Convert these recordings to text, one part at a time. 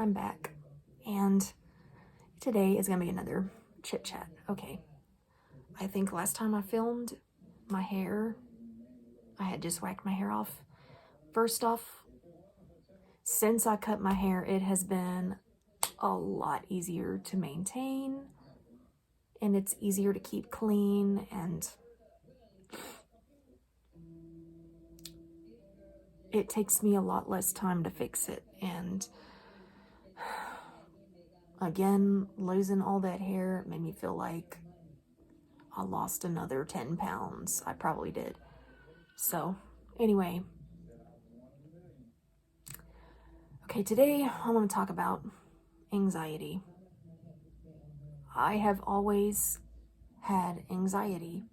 I'm back, and today is gonna be another chit chat. Okay, I think last time I filmed my hair, I had just whacked my hair off. First off, since I cut my hair, it has been a lot easier to maintain, and it's easier to keep clean, and it takes me a lot less time to fix it. And again, losing all that hair made me feel like I lost another 10 pounds. I probably did. So, anyway. Okay, today I want to talk about anxiety. I have always had anxiety.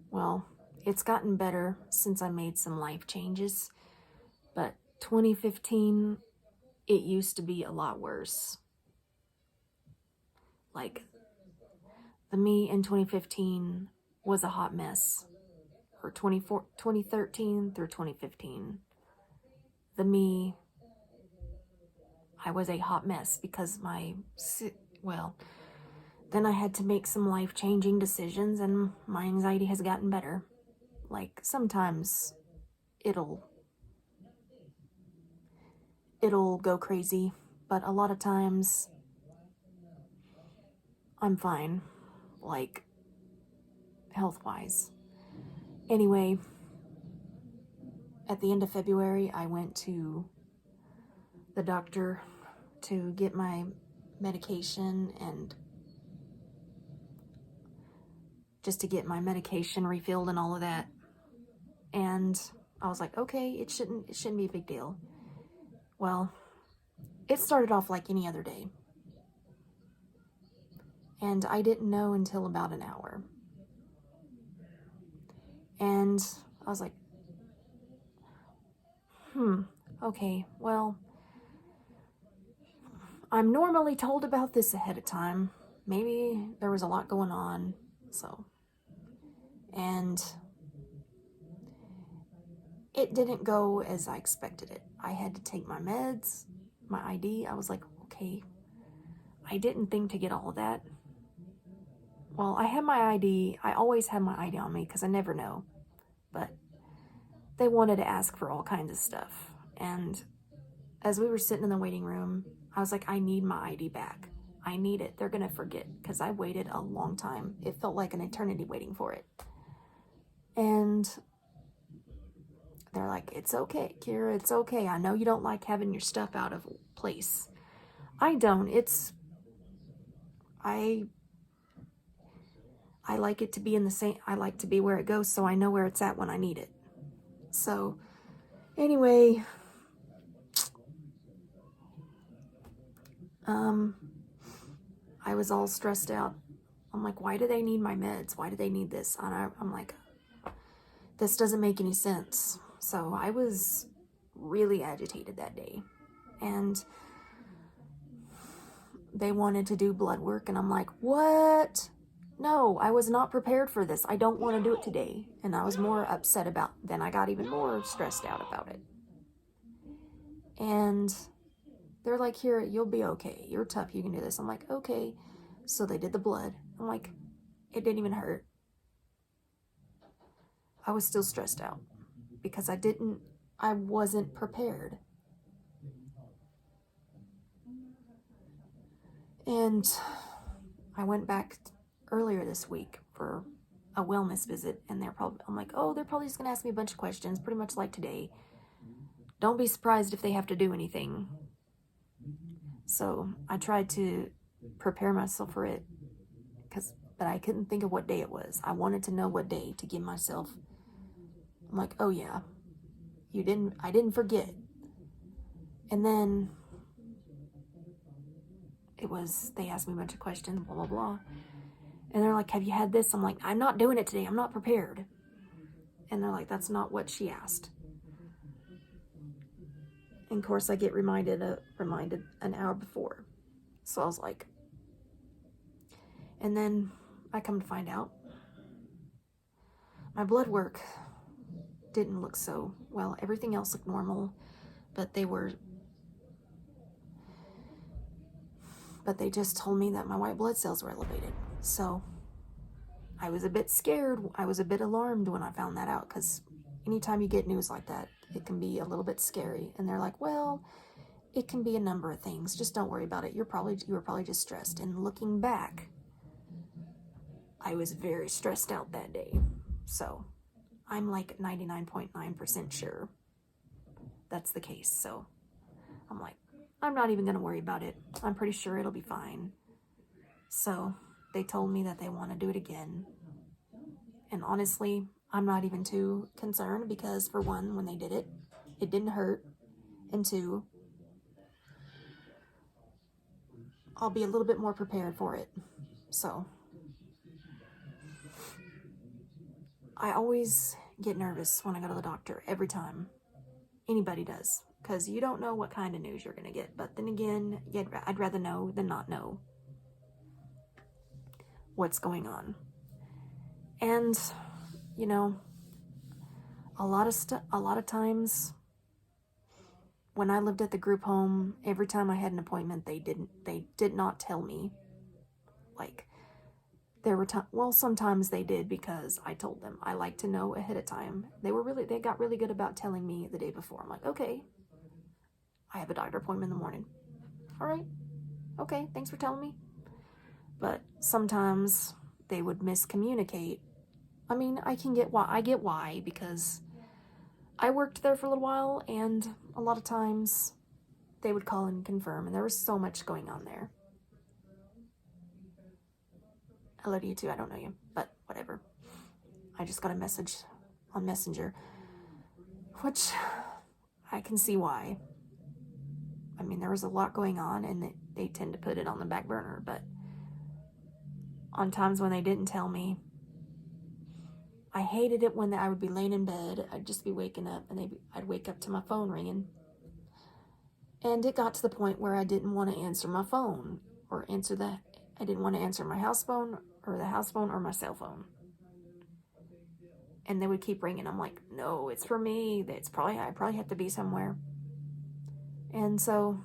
Well, it's gotten better since I made some life changes, but 2015, it used to be a lot worse. Like, the me in 2015 was a hot mess. Or 2013 through 2015. The me, I was a hot mess because then I had to make some life-changing decisions, and my anxiety has gotten better. Like, sometimes it'll go crazy, but a lot of times I'm fine, like, health-wise. Anyway, at the end of February, I went to the doctor to get my medication and just to get my medication refilled and all of that. And I was like, okay, it shouldn't be a big deal. Well, it started off like any other day. And I didn't know until about an hour. And I was like, okay, well, I'm normally told about this ahead of time. Maybe there was a lot going on, so. And it didn't go as I expected it. I had to take my meds, my ID. I was like, okay, I didn't think to get all of that. Well, I had my ID. I always have my ID on me because I never know. But they wanted to ask for all kinds of stuff. And as we were sitting in the waiting room, I was like, I need my ID back. I need it. They're going to forget because I waited a long time. It felt like an eternity waiting for it. And they're like, it's okay, Kira, it's okay. I know you don't like having your stuff out of place. I don't. I like it to be in the same, I like to be where it goes so I know where it's at when I need it. So, anyway, I was all stressed out. I'm like, why do they need my meds? Why do they need this? And I'm like, this doesn't make any sense. So I was really agitated that day. And they wanted to do blood work, and I'm like, what? No, I was not prepared for this. I don't want to do it today. And I was more upset then I got even more stressed out about it. And they're like, here, you'll be okay. You're tough. You can do this. I'm like, okay. So they did the blood. I'm like, it didn't even hurt. I was still stressed out because I wasn't prepared. And I went back earlier this week for a wellness visit, and I'm like, oh, they're probably just going to ask me a bunch of questions, pretty much like today. Don't be surprised if they have to do anything. So I tried to prepare myself for it, but I couldn't think of what day it was. I wanted to know what day to give myself. I'm like, oh yeah, I didn't forget. And then they asked me a bunch of questions, blah, blah, blah. And they're like, have you had this? I'm like, I'm not doing it today. I'm not prepared. And they're like, that's not what she asked. And of course, I get reminded an hour before. So I was like, and then I come to find out my blood work didn't look so well. Everything else looked normal. but they just told me that my white blood cells were elevated. So I was a bit scared. I was a bit alarmed when I found that out, because anytime you get news like that, it can be a little bit scary. And they're like, well, it can be a number of things. Just don't worry about it. You were probably just stressed. And looking back, I was very stressed out that day. So I'm like 99.9% sure that's the case. So I'm like, I'm not even going to worry about it. I'm pretty sure it'll be fine. So they told me that they want to do it again. And honestly, I'm not even too concerned, because for one, when they did it, it didn't hurt. And two, I'll be a little bit more prepared for it. So I always get nervous when I go to the doctor, every time. Anybody does, because you don't know what kind of news you're going to get. But then again, I'd rather know than not know what's going on. And, you know, a lot of times when I lived at the group home, every time I had an appointment, they did not tell me. Like, there were sometimes they did, because I told them. I like to know ahead of time. They got really good about telling me the day before. I'm like, okay, I have a doctor appointment in the morning. All right, okay, thanks for telling me. But sometimes they would miscommunicate. I mean, I get why, because I worked there for a little while, and a lot of times they would call and confirm, and there was so much going on there. I love you too. I don't know you, but whatever. I just got a message on Messenger, which I can see why. I mean, there was a lot going on, and they tend to put it on the back burner, but on times when they didn't tell me, I hated it when I would be laying in bed. I'd just be waking up, and I'd wake up to my phone ringing. And it got to the point where I didn't want to answer my phone, or I didn't want to answer my house phone, or the house phone, or my cell phone. And they would keep ringing. I'm like, no, it's for me. I probably have to be somewhere. And so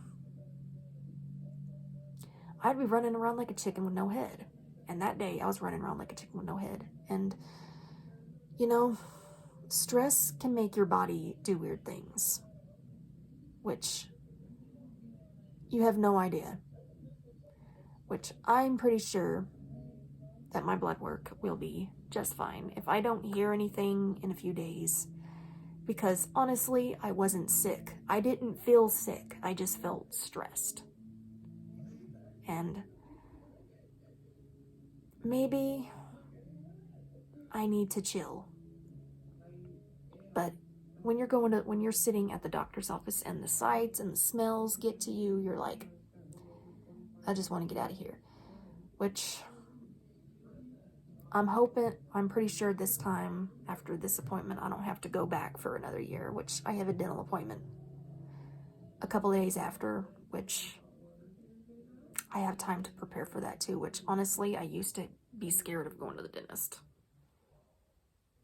I'd be running around like a chicken with no head. And that day I was running around like a chicken with no head. And, you know, stress can make your body do weird things, which you have no idea. Which I'm pretty sure that my blood work will be just fine if I don't hear anything in a few days. Because honestly, I wasn't sick. I didn't feel sick. I just felt stressed. And maybe I need to chill. But when you're sitting at the doctor's office and the sights and the smells get to you, you're like, I just want to get out of here. Which I'm pretty sure this time, after this appointment, I don't have to go back for another year, which I have a dental appointment a couple days after, which I have time to prepare for that too, which honestly, I used to be scared of going to the dentist.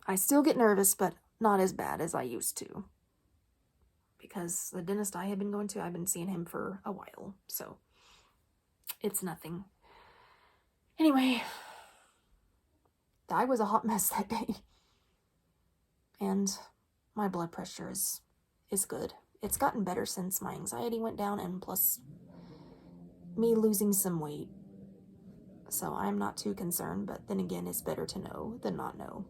I still get nervous, but not as bad as I used to. Because the dentist I have been going to, I've been seeing him for a while, so it's nothing. Anyway, I was a hot mess that day. And my blood pressure is good. It's gotten better since my anxiety went down, and plus me losing some weight. So I'm not too concerned, but then again, it's better to know than not know.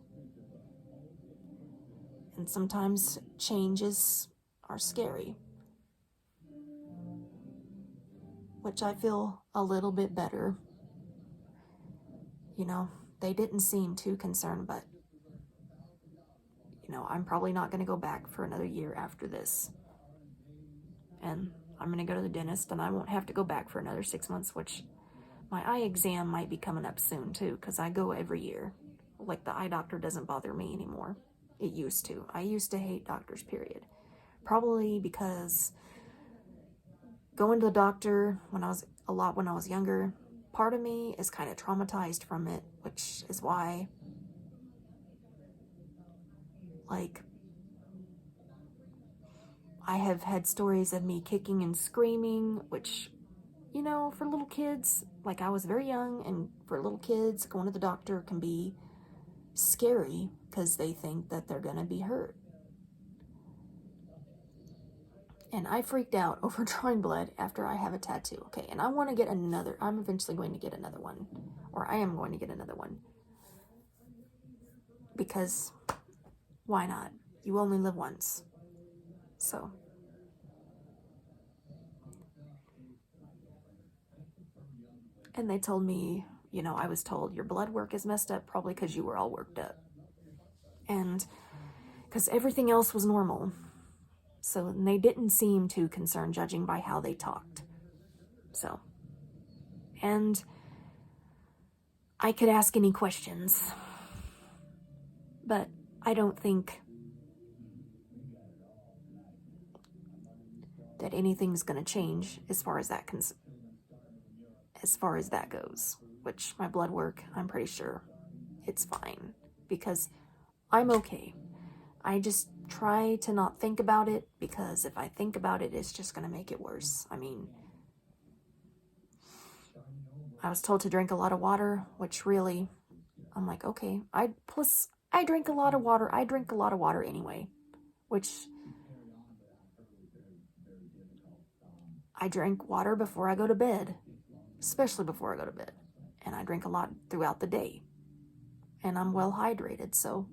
And sometimes changes are scary, which I feel a little bit better. You know, they didn't seem too concerned, but, you know, I'm probably not going to go back for another year after this. And I'm going to go to the dentist, and I won't have to go back for another 6 months, which my eye exam might be coming up soon too, because I go every year. Like, the eye doctor doesn't bother me anymore. It used to. I used to hate doctors, period. Probably because going to the doctor when I was younger, part of me is kind of traumatized from it, which is why, like, I have had stories of me kicking and screaming, which, you know, for little kids, like I was very young, and for little kids, going to the doctor can be scary because they think that they're going to be hurt. And I freaked out over drawing blood after I have a tattoo. Okay, and I want to get another. I'm eventually going to get another one. Or I am going to get another one. Because why not? You only live once. So. And they told me, you know, I was told your blood work is messed up probably because you were all worked up. And because everything else was normal. So they didn't seem too concerned, judging by how they talked. So, and I could ask any questions, but I don't think that anything's going to change as far as that goes. Which my blood work, I'm pretty sure it's fine because I'm okay. I just try to not think about it, because if I think about it, it's just going to make it worse. I mean, I was told to drink a lot of water, which really, I'm like, okay. Plus, I drink a lot of water. I drink a lot of water anyway, which I drink water before I go to bed, especially before I go to bed. And I drink a lot throughout the day. And I'm well hydrated, so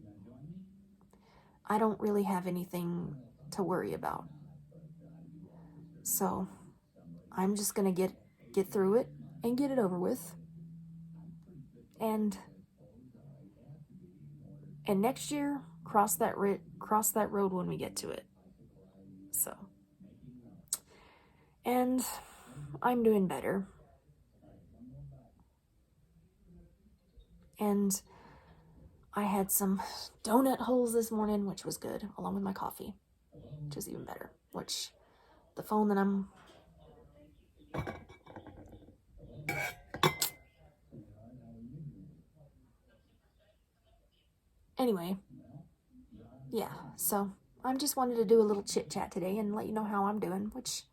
I don't really have anything to worry about. So I'm just going to get through it and get it over with. And next year, cross that road when we get to it. So, and I'm doing better. And I had some donut holes this morning, which was good, along with my coffee, which is even better. Which, the phone that I'm... Anyway, yeah, so I just wanted to do a little chit-chat today and let you know how I'm doing, which,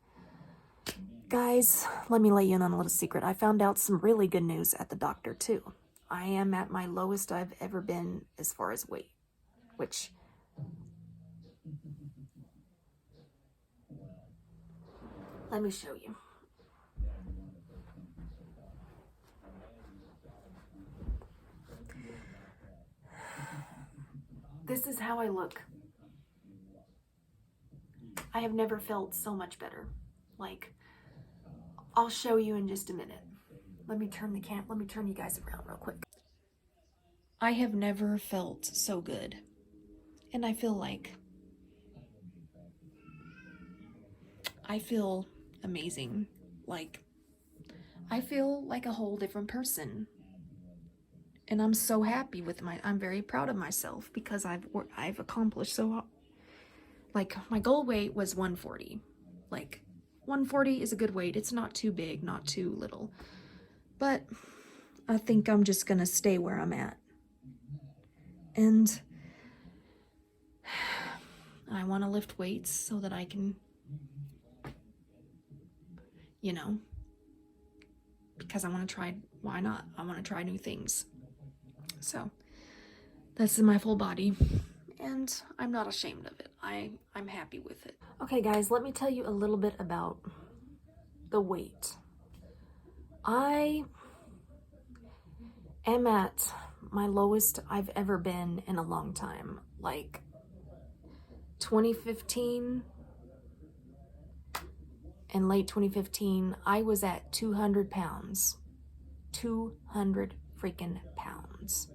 guys, let me let you in on a little secret. I found out some really good news at the doctor, too. I am at my lowest I've ever been as far as weight, which... Let me show you. This is how I look. I have never felt so much better. Like, I'll show you in just a minute. Let me turn you guys around real quick. I have never felt so good. And I feel amazing. Like, I feel like a whole different person. And I'm so happy with I'm very proud of myself because I've accomplished so, like, my goal weight was 140. Like, 140 is a good weight. It's not too big, not too little. But I think I'm just gonna stay where I'm at. And I want to lift weights so that I can, you know, because I want to try, why not? I want to try new things. So that's in my full body, and I'm not ashamed of it. I'm happy with it. Okay, guys, let me tell you a little bit about the weight. I am at my lowest I've ever been in a long time. Like 2015 and late 2015, I was at 200 pounds. 200 freaking pounds.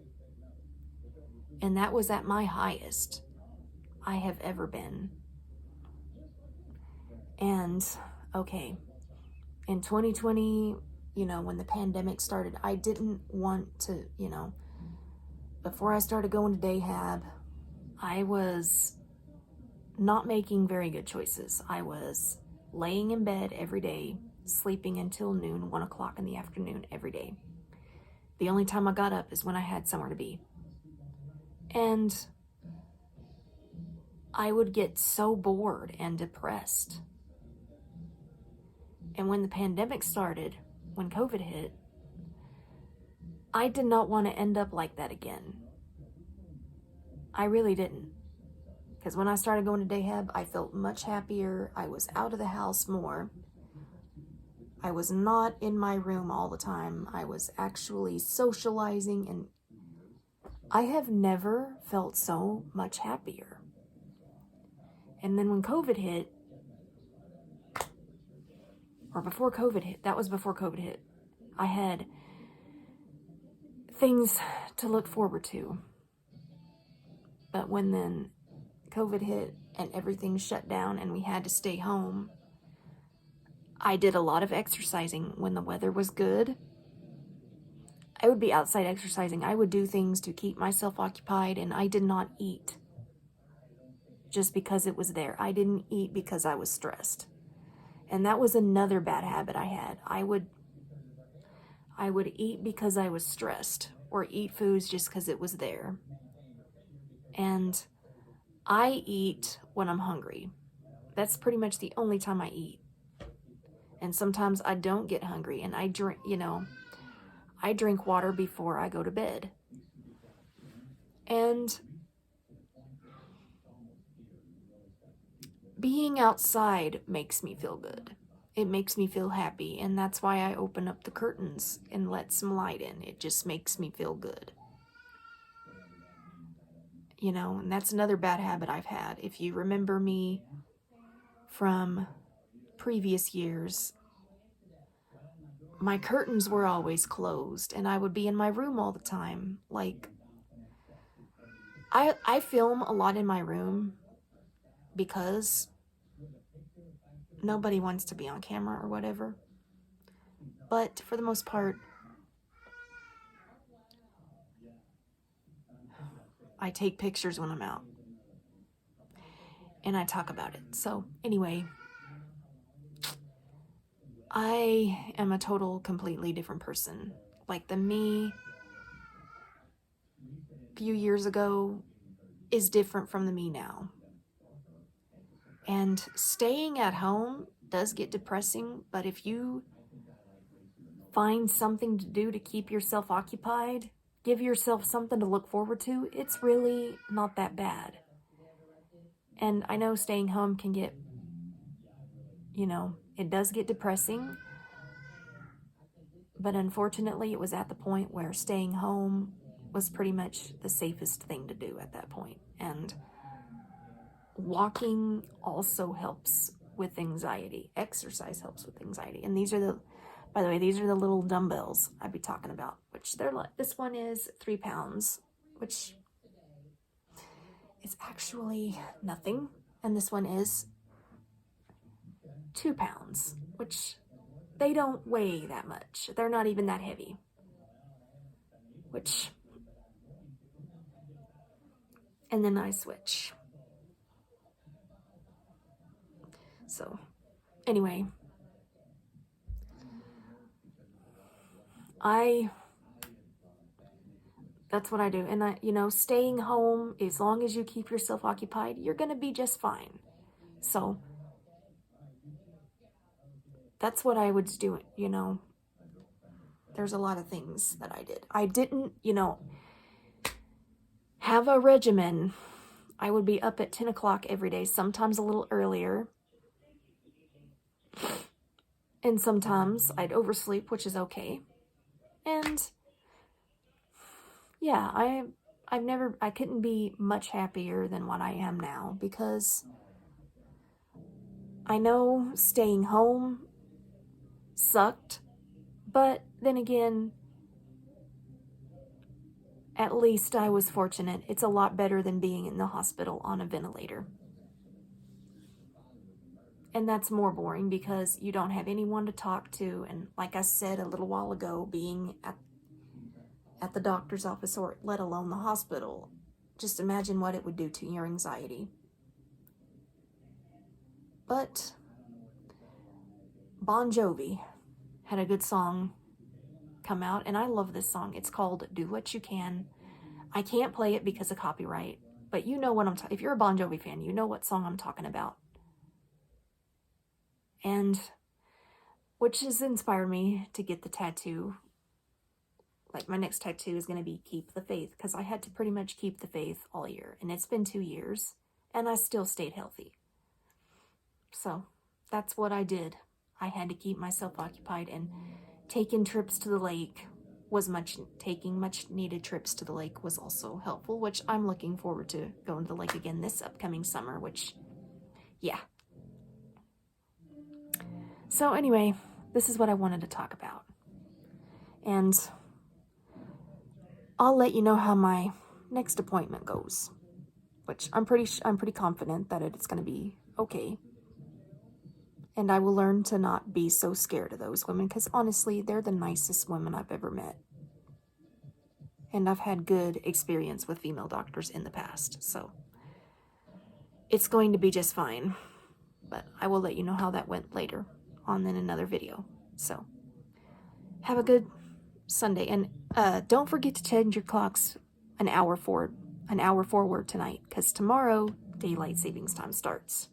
And that was at my highest I have ever been. And, okay, in 2020, you know, when the pandemic started, I didn't want to, you know, before I started going to Dayhab, I was not making very good choices. I was laying in bed every day, sleeping until noon, 1 o'clock in the afternoon every day. The only time I got up is when I had somewhere to be. And I would get so bored and depressed. And when the pandemic started, when COVID hit, I did not want to end up like that again. I really didn't. Because when I started going to Dayhab, I felt much happier. I was out of the house more. I was not in my room all the time. I was actually socializing, and I have never felt so much happier. And then when COVID hit, or before COVID hit, that was before COVID hit, I had things to look forward to. But when then COVID hit and everything shut down and we had to stay home, I did a lot of exercising when the weather was good. I would be outside exercising. I would do things to keep myself occupied, and I did not eat just because it was there. I didn't eat because I was stressed. And that was another bad habit I had. I would eat because I was stressed, or eat foods just because it was there. And I eat when I'm hungry. That's pretty much the only time I eat. And sometimes I don't get hungry, and I drink, I drink water before I go to bed. And being outside makes me feel good. It makes me feel happy, and that's why I open up the curtains and let some light in. It just makes me feel good. And that's another bad habit I've had. If you remember me from previous years, my curtains were always closed, and I would be in my room all the time. Like, I film a lot in my room because nobody wants to be on camera or whatever. But for the most part, I take pictures when I'm out. And I talk about it. So anyway, I am a completely different person. Like, the me a few years ago is different from the me now. And staying at home does get depressing, but if you find something to do to keep yourself occupied, give yourself something to look forward to, it's really not that bad. And I know staying home can get, it does get depressing. But unfortunately, it was at the point where staying home was pretty much the safest thing to do at that point. And walking also helps with anxiety. Exercise helps with anxiety. And by the way, these are the little dumbbells I'd be talking about, which this one is 3 pounds, which is actually nothing. And this one is 2 pounds, which they don't weigh that much. They're not even that heavy. And then I switch. So, anyway, that's what I do. And staying home, as long as you keep yourself occupied, you're going to be just fine. So, that's what I was doing, There's a lot of things that I did. I didn't, have a regimen. I would be up at 10 o'clock every day, sometimes a little earlier. And sometimes I'd oversleep, which is okay. And yeah, I couldn't be much happier than what I am now, because I know staying home sucked, but then again, at least I was fortunate. It's a lot better than being in the hospital on a ventilator. And that's more boring because you don't have anyone to talk to. And like I said a little while ago, being at the doctor's office, or let alone the hospital, just imagine what it would do to your anxiety. But Bon Jovi had a good song come out, and I love this song. It's called Do What You Can. I can't play it because of copyright, but you know what I'm talking. If you're a Bon Jovi fan, you know what song I'm talking about. And which has inspired me to get the tattoo. Like, my next tattoo is going to be Keep the Faith, because I had to pretty much keep the faith all year, and it's been 2 years, and I still stayed healthy. So that's what I did. I had to keep myself occupied, and taking trips to the lake was taking much needed trips to the lake was also helpful, which I'm looking forward to going to the lake again this upcoming summer, which, yeah. So anyway, this is what I wanted to talk about. And I'll let you know how my next appointment goes, which I'm pretty confident that it's going to be okay. And I will learn to not be so scared of those women, because honestly, they're the nicest women I've ever met. And I've had good experience with female doctors in the past, so it's going to be just fine. But I will let you know how that went later on in another video. So have a good Sunday, and don't forget to change your clocks an hour forward tonight, because tomorrow daylight savings time starts.